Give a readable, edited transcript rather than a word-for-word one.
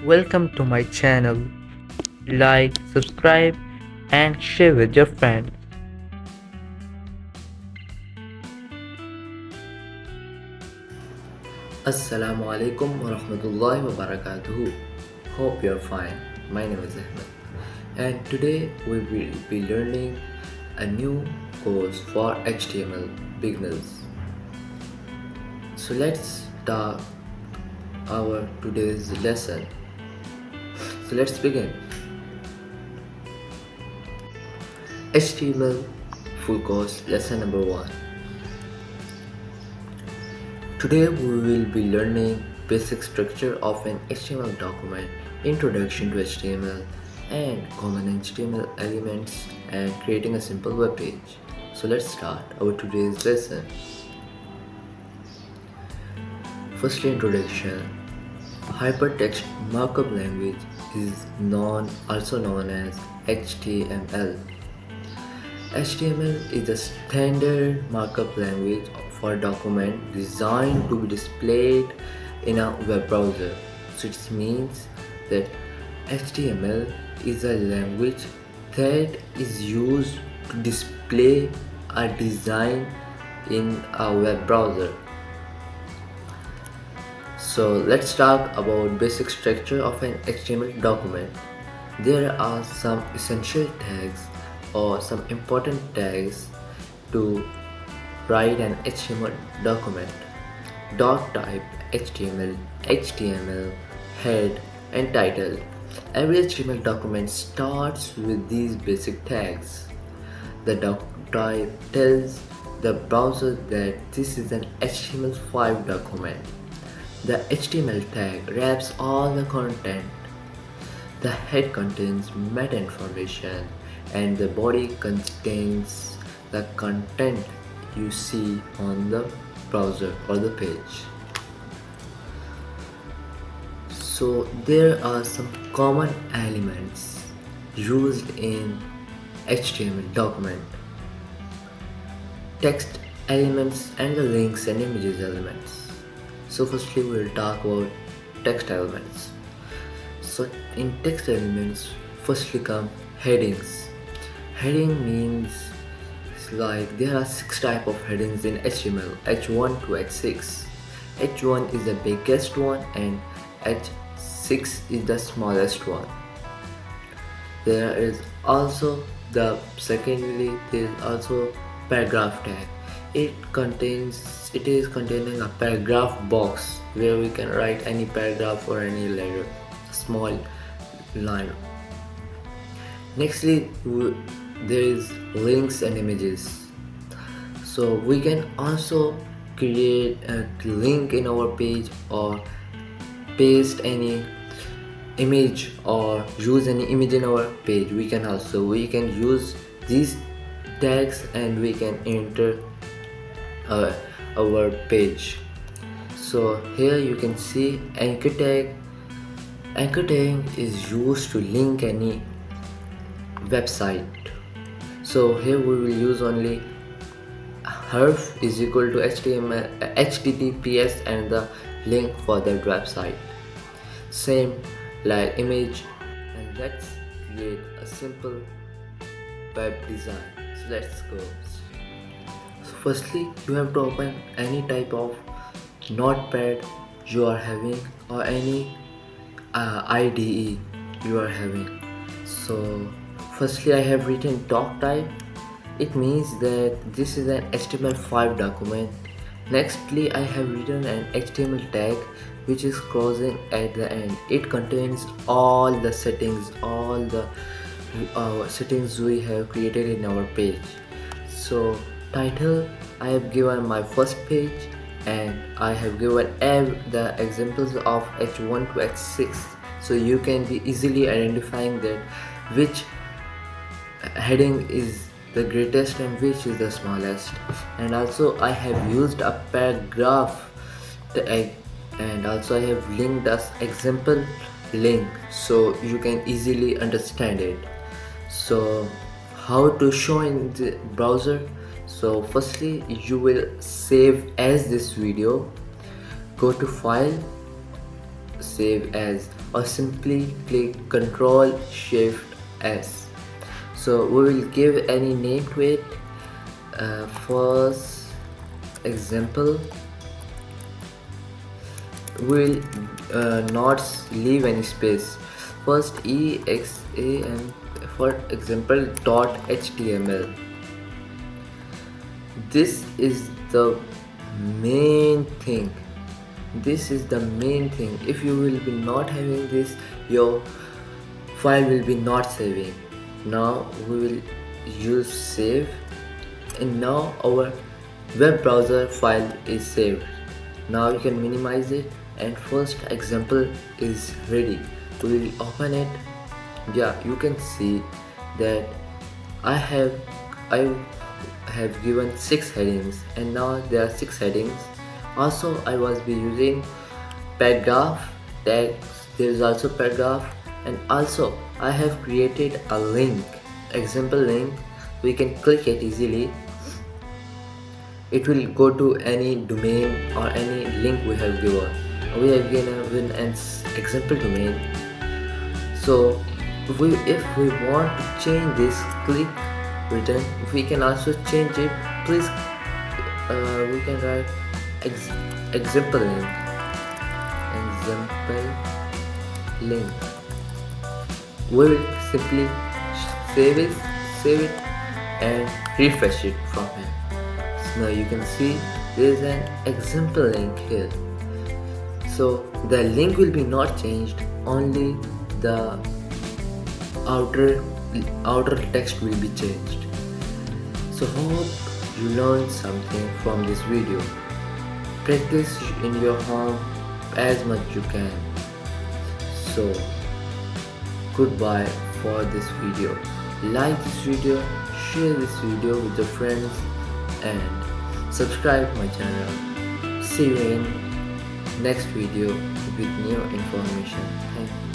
Welcome to my channel. Like, subscribe, and share with your friends. Assalamu alaikum wa rahmatullahi wa barakatuhu. Hope you're fine. My name is Ahmed, and today we will be learning a new course for HTML beginners. So let's start our today's lesson. So let's begin. HTML full course lesson number 1. Today we will be learning basic structure of an HTML document, introduction to HTML and common HTML elements, and creating a simple web page. So let's start our today's lesson. Firstly, introduction. HyperText Markup Language is also known as HTML. HTML is a standard markup language for document designed to be displayed in a web browser. So it means that HTML is a language that is used to display a design in a web browser. So let's talk about basic structure of an HTML document. There are some essential tags or some important tags to write an HTML document. Doc type HTML, HTML, head and title. Every HTML document starts with these basic tags. The doc type tells the browser that this is an HTML5 document. The HTML tag wraps all the content. The head contains meta information and the body contains the content you see on the browser or the page. So there are some common elements used in HTML document: text elements and the links and images elements. So firstly we will talk about text elements. So in text elements, firstly come headings. Heading means like there are 6 types of headings in HTML, H1 to H6. H1 is the biggest one and H6 is the smallest one. There is also there is also paragraph tag. It is containing a paragraph box where we can write any paragraph or any letter, small line. Nextly, there is links and images. So we can also create a link in our page or paste any image or use any image in our page. We can use these tags and we can enter our page. So here you can see anchor tag. Anchor tag is used to link any website. So here we will use only href is equal to https and the link for that website. Same like image, and let's create a simple web design. So let's go. So firstly you have to open any type of notepad you are having or any IDE you are having. So firstly I have written doc type. It means that this is an HTML5 document. Nextly I have written an HTML tag which is closing at the end. It contains all the settings, all the settings we have created in our page. So title, I have given my first page and I have given the examples of H1 to H6, so you can be easily identifying that which heading is the greatest and which is the smallest. And also I have used a paragraph tag, and also I have linked as example link so you can easily understand it. So how to show in the browser? So firstly you will save as this video, go to file save as, or simply click Ctrl Shift S. So we will give any name to it. First example, we will not leave any space. First exa and for example .html. This is the main thing. This is the main thing. If you will be not having this, your file will be not saving. Now we will use save, and now our web browser file is saved. Now you can minimize it, and first example is ready. We will open it. Yeah, you can see that I have given 6 headings, and now there are 6 headings. Also I was be using paragraph text. There is also paragraph, and also I have created a link, example link. We can click it easily. It will go to any domain or any link we have given. We have given an example domain. So if we want to change this, click return. We can also change it. Please we can write example link. We will simply save it and refresh it from here. So now you can see there is an example link here. So the link will be not changed, only the outer text will be changed. So hope you learned something from this video. Practice in your home as much you can. So goodbye for this video. Like this video, share this video with your friends, and subscribe my channel. See you in next video with new information. Thank you.